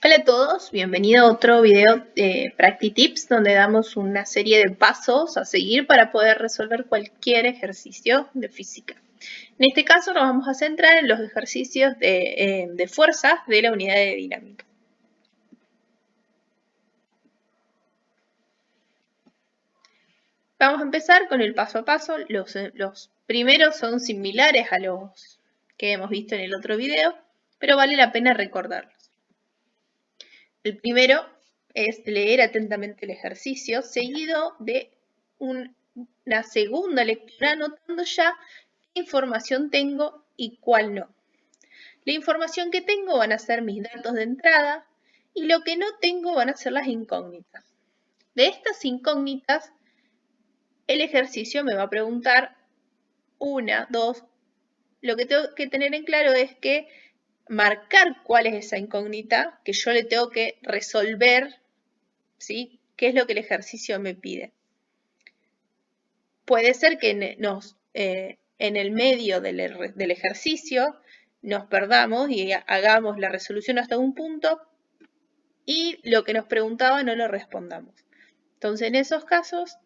Hola a todos, bienvenido a otro video de PractiTips donde damos una serie de pasos a seguir para poder resolver cualquier ejercicio de física. En este caso nos vamos a centrar en los ejercicios de fuerzas de la unidad de dinámica. Vamos a empezar con el paso a paso. Los primeros son similares a los que hemos visto en el otro video, pero vale la pena recordarlos. El primero es leer atentamente el ejercicio, seguido de una segunda lectura, anotando ya qué información tengo y cuál no. La información que tengo van a ser mis datos de entrada y lo que no tengo van a ser las incógnitas. De estas incógnitas, el ejercicio me va a preguntar una, dos. Lo que tengo que tener en claro es que marcar cuál es esa incógnita que yo le tengo que resolver, ¿sí? ¿Qué es lo que el ejercicio me pide? Puede ser que en el medio del ejercicio nos perdamos y hagamos la resolución hasta un punto y lo que nos preguntaba no lo respondamos. Entonces, en esos casos,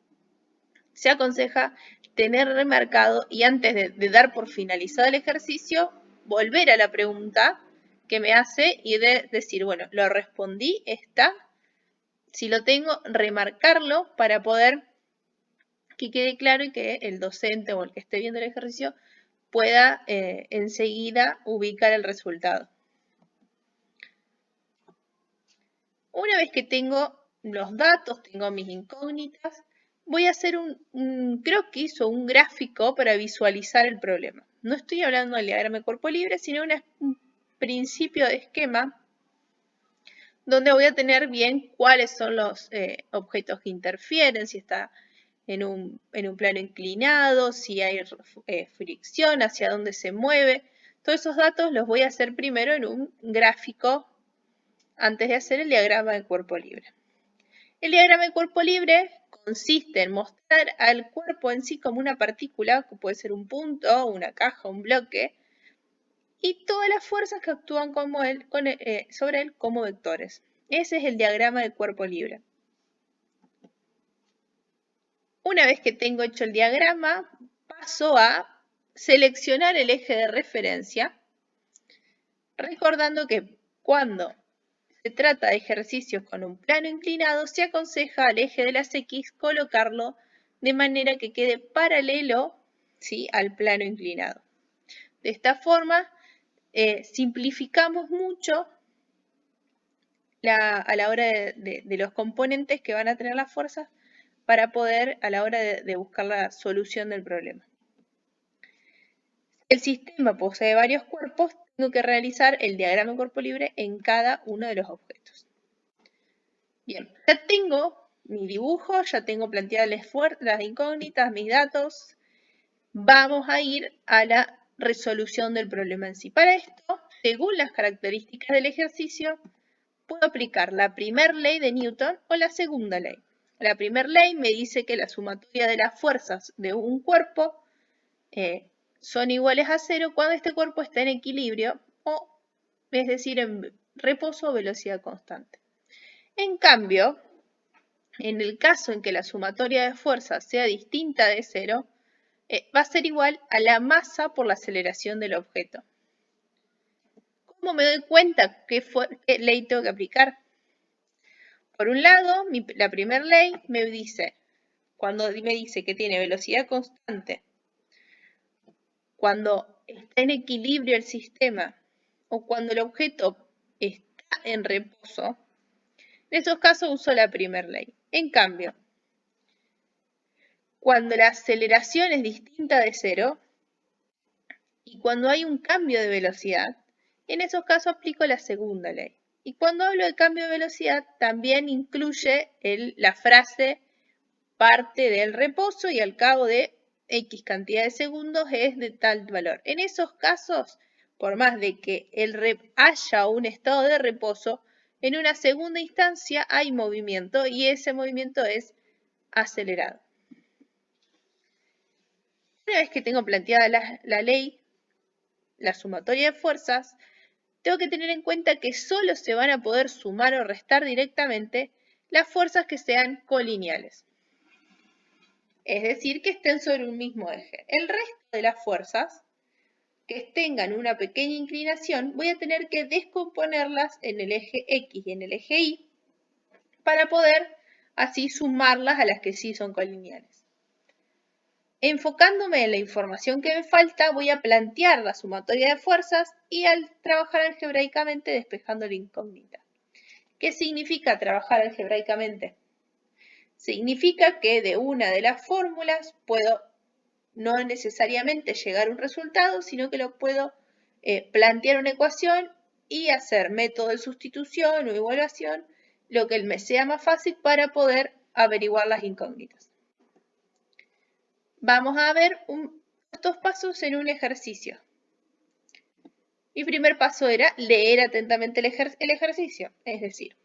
se aconseja tener remarcado y antes de dar por finalizado el ejercicio, volver a la pregunta que me hace y de decir, bueno, lo respondí, está. Si lo tengo, remarcarlo para poder que quede claro y que el docente o el que esté viendo el ejercicio pueda enseguida ubicar el resultado. Una vez que tengo los datos, tengo mis incógnitas, voy a hacer un croquis o un gráfico para visualizar el problema. No estoy hablando del diagrama de cuerpo libre, sino un principio de esquema donde voy a tener bien cuáles son los objetos que interfieren, si está en un plano inclinado, si hay fricción, hacia dónde se mueve. Todos esos datos los voy a hacer primero en un gráfico antes de hacer el diagrama de cuerpo libre. El diagrama de cuerpo libre consiste en mostrar al cuerpo en sí como una partícula, que puede ser un punto, una caja, un bloque, y todas las fuerzas que actúan sobre él como vectores. Ese es el diagrama de cuerpo libre. Una vez que tengo hecho el diagrama, paso a seleccionar el eje de referencia, recordando que cuando se trata de ejercicios con un plano inclinado, se aconseja al eje de las X colocarlo de manera que quede paralelo, ¿sí?, al plano inclinado. De esta forma, simplificamos mucho a la hora de los componentes que van a tener las fuerzas para poder, a la hora de buscar la solución del problema. El sistema posee varios cuerpos, tengo que realizar el diagrama de cuerpo libre en cada uno de los objetos. Bien, ya tengo mi dibujo, ya tengo planteadas las incógnitas, mis datos. Vamos a ir a la resolución del problema en sí. Para esto, según las características del ejercicio, puedo aplicar la primera ley de Newton o la segunda ley. La primera ley me dice que la sumatoria de las fuerzas de un cuerpo son iguales a 0 cuando este cuerpo está en equilibrio, es decir, en reposo o velocidad constante. En cambio, en el caso en que la sumatoria de fuerzas sea distinta de 0, va a ser igual a la masa por la aceleración del objeto. ¿Cómo me doy cuenta qué ley tengo que aplicar? Por un lado, la primera ley me dice, cuando me dice que tiene velocidad constante, cuando está en equilibrio el sistema o cuando el objeto está en reposo, en esos casos uso la primera ley. En cambio, cuando la aceleración es distinta de 0 y cuando hay un cambio de velocidad, en esos casos aplico la segunda ley. Y cuando hablo de cambio de velocidad, también incluye la frase parte del reposo y al cabo de X cantidad de segundos es de tal valor. En esos casos, por más de que haya un estado de reposo, en una segunda instancia hay movimiento y ese movimiento es acelerado. Una vez que tengo planteada la ley, la sumatoria de fuerzas, tengo que tener en cuenta que solo se van a poder sumar o restar directamente las fuerzas que sean colineales. Es decir, que estén sobre un mismo eje. El resto de las fuerzas que tengan una pequeña inclinación, voy a tener que descomponerlas en el eje X y en el eje Y para poder así sumarlas a las que sí son colineales. Enfocándome en la información que me falta, voy a plantear la sumatoria de fuerzas y al trabajar algebraicamente despejando la incógnita. ¿Qué significa trabajar algebraicamente? Significa que de una de las fórmulas puedo no necesariamente llegar a un resultado, sino que lo puedo plantear una ecuación y hacer método de sustitución o igualación, lo que me sea más fácil para poder averiguar las incógnitas. Vamos a ver estos pasos en un ejercicio. Mi primer paso era leer atentamente el ejercicio, es decir,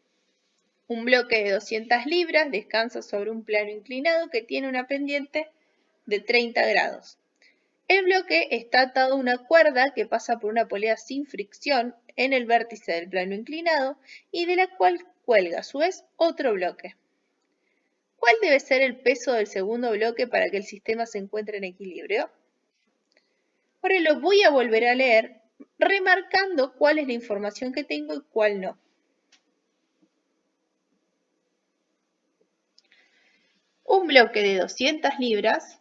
un bloque de 200 libras descansa sobre un plano inclinado que tiene una pendiente de 30 grados. El bloque está atado a una cuerda que pasa por una polea sin fricción en el vértice del plano inclinado y de la cual cuelga a su vez otro bloque. ¿Cuál debe ser el peso del segundo bloque para que el sistema se encuentre en equilibrio? Ahora lo voy a volver a leer remarcando cuál es la información que tengo y cuál no. Un bloque de 200 libras,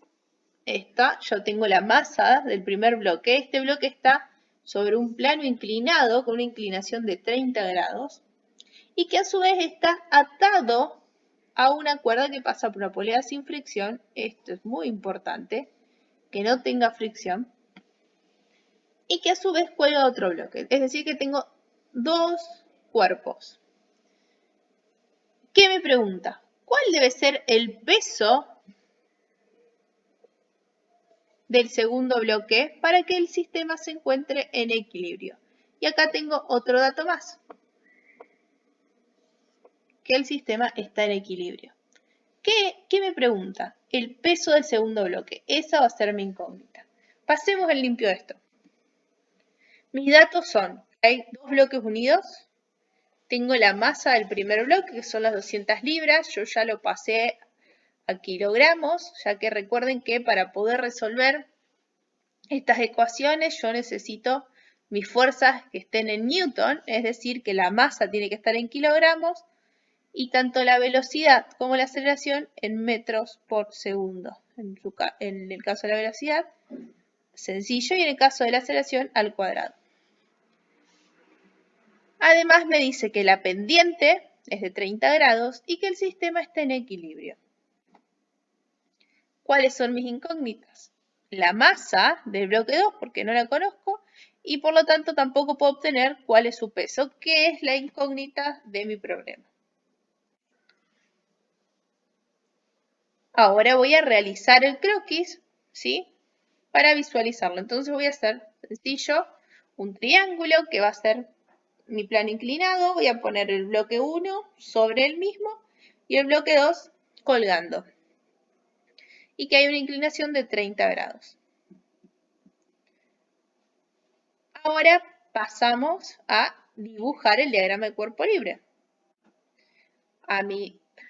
yo tengo la masa del primer bloque. Este bloque está sobre un plano inclinado con una inclinación de 30 grados y que a su vez está atado a una cuerda que pasa por una polea sin fricción. Esto es muy importante, que no tenga fricción y que a su vez cuelga otro bloque. Es decir, que tengo dos cuerpos. ¿Qué me pregunta? ¿Cuál debe ser el peso del segundo bloque para que el sistema se encuentre en equilibrio? Y acá tengo otro dato más, que el sistema está en equilibrio. ¿Qué me pregunta? El peso del segundo bloque. Esa va a ser mi incógnita. Pasemos en limpio esto. Mis datos son, hay dos bloques unidos. Tengo la masa del primer bloque, que son las 200 libras. Yo ya lo pasé a kilogramos, ya que recuerden que para poder resolver estas ecuaciones yo necesito mis fuerzas que estén en Newton, es decir, que la masa tiene que estar en kilogramos y tanto la velocidad como la aceleración en metros por segundo. En el caso de la velocidad, sencillo, y en el caso de la aceleración, al cuadrado. Además me dice que la pendiente es de 30 grados y que el sistema está en equilibrio. ¿Cuáles son mis incógnitas? La masa del bloque 2, porque no la conozco, y por lo tanto tampoco puedo obtener cuál es su peso, que es la incógnita de mi problema. Ahora voy a realizar el croquis, ¿sí? Para visualizarlo. Entonces voy a hacer sencillo un triángulo que va a ser mi plano inclinado. Voy a poner el bloque 1 sobre el mismo y el bloque 2 colgando. Y que hay una inclinación de 30 grados. Ahora pasamos a dibujar el diagrama de cuerpo libre.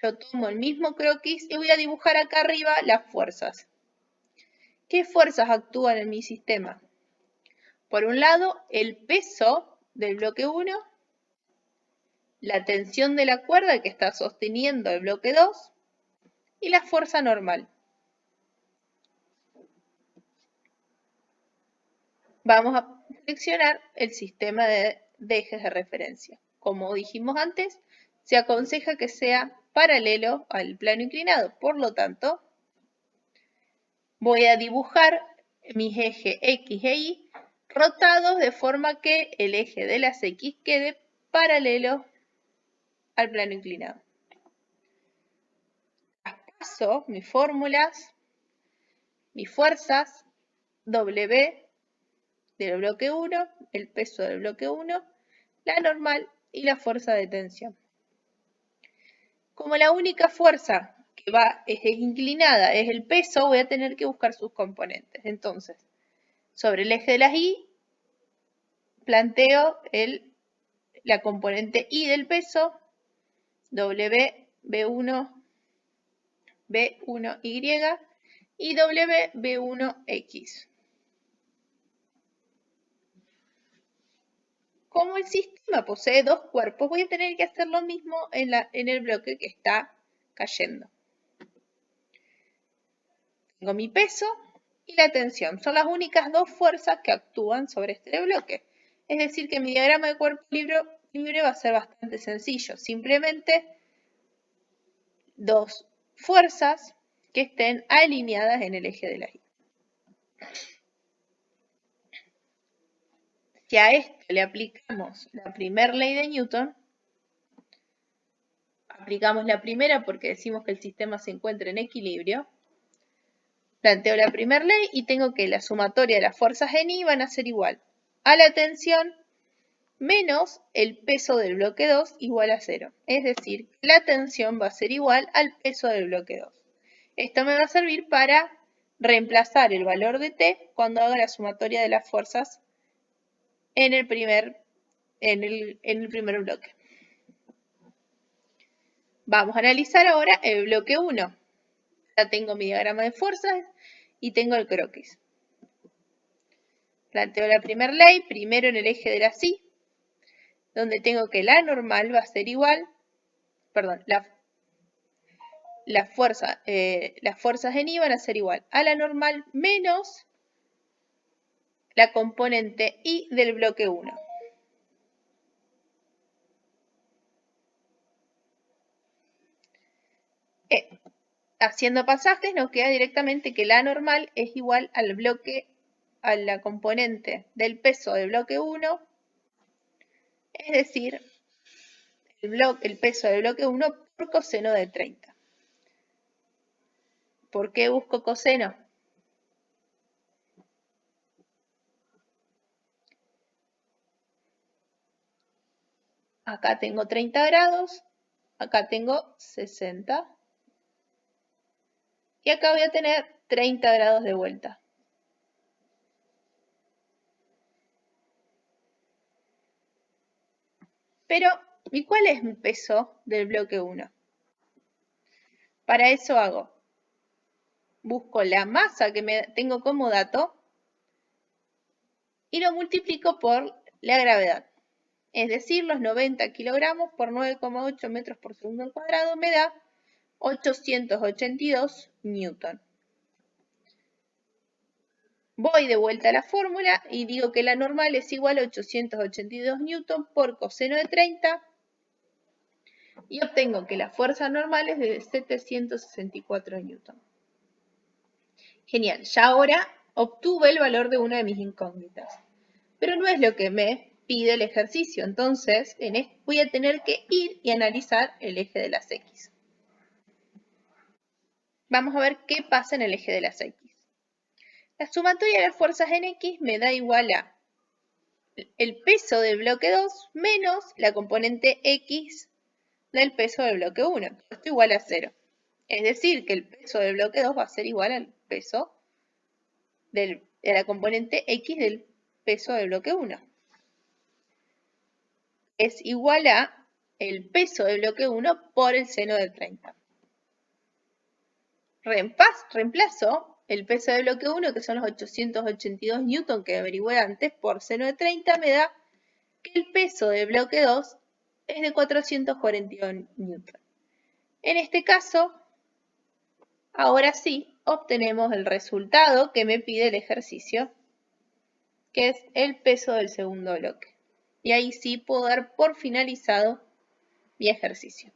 Yo tomo el mismo croquis y voy a dibujar acá arriba las fuerzas. ¿Qué fuerzas actúan en mi sistema? Por un lado, el peso del bloque 1, la tensión de la cuerda que está sosteniendo el bloque 2 y la fuerza normal. Vamos a seleccionar el sistema de ejes de referencia. Como dijimos antes, se aconseja que sea paralelo al plano inclinado. Por lo tanto, voy a dibujar mis ejes X e Y rotados de forma que el eje de las X quede paralelo al plano inclinado. Traspaso mis fórmulas, mis fuerzas, W del bloque 1, el peso del bloque 1, la normal y la fuerza de tensión. Como la única fuerza que es inclinada es el peso, voy a tener que buscar sus componentes. Entonces, sobre el eje de las Y, planteo la componente I del peso, W, B1, B1Y y W, B1X. Como el sistema posee dos cuerpos, voy a tener que hacer lo mismo en el bloque que está cayendo. Tengo mi peso y la tensión. Son las únicas dos fuerzas que actúan sobre este bloque. Es decir, que mi diagrama de cuerpo libre va a ser bastante sencillo. Simplemente dos fuerzas que estén alineadas en el eje de la Y. Si a esto le aplicamos la primera ley de Newton, aplicamos la primera porque decimos que el sistema se encuentra en equilibrio, planteo la primera ley y tengo que la sumatoria de las fuerzas en I van a ser igual a la tensión menos el peso del bloque 2 igual a 0. Es decir, la tensión va a ser igual al peso del bloque 2. Esto me va a servir para reemplazar el valor de T cuando haga la sumatoria de las fuerzas en el primer bloque. Vamos a analizar ahora el bloque 1. Ya tengo mi diagrama de fuerzas y tengo el croquis. Planteo la primera ley, primero en el eje de la Y, donde tengo que la normal va a ser igual, perdón, las fuerzas en I van a ser igual a la normal menos la componente I del bloque 1. Haciendo pasajes nos queda directamente que la normal es igual al bloque, a la componente del peso del bloque 1, es decir, el peso del bloque 1 por coseno de 30. ¿Por qué busco coseno? Acá tengo 30 grados, acá tengo 60. Y acá voy a tener 30 grados de vuelta. Pero, ¿y cuál es mi peso del bloque 1? Para eso busco la masa que tengo como dato y lo multiplico por la gravedad. Es decir, los 90 kilogramos por 9,8 metros por segundo al cuadrado me da 882 newton. Voy de vuelta a la fórmula y digo que la normal es igual a 882 newton por coseno de 30 y obtengo que la fuerza normal es de 764 newton. Genial, ya ahora obtuve el valor de una de mis incógnitas, pero no es lo que me pide el ejercicio, entonces voy a tener que ir y analizar el eje de las X. Vamos a ver qué pasa en el eje de las X. La sumatoria de las fuerzas en X me da igual a el peso del bloque 2 menos la componente X del peso del bloque 1. Esto igual a 0. Es decir, que el peso del bloque 2 va a ser igual al peso de la componente X del peso del bloque 1. Es igual a el peso del bloque 1 por el seno de 30. Reemplazo el peso del bloque 1, que son los 882 newton que averigüé antes, por seno de 30 me da que el peso del bloque 2 es de 441 newton. En este caso, ahora sí, obtenemos el resultado que me pide el ejercicio, que es el peso del segundo bloque. Y ahí sí puedo dar por finalizado mi ejercicio.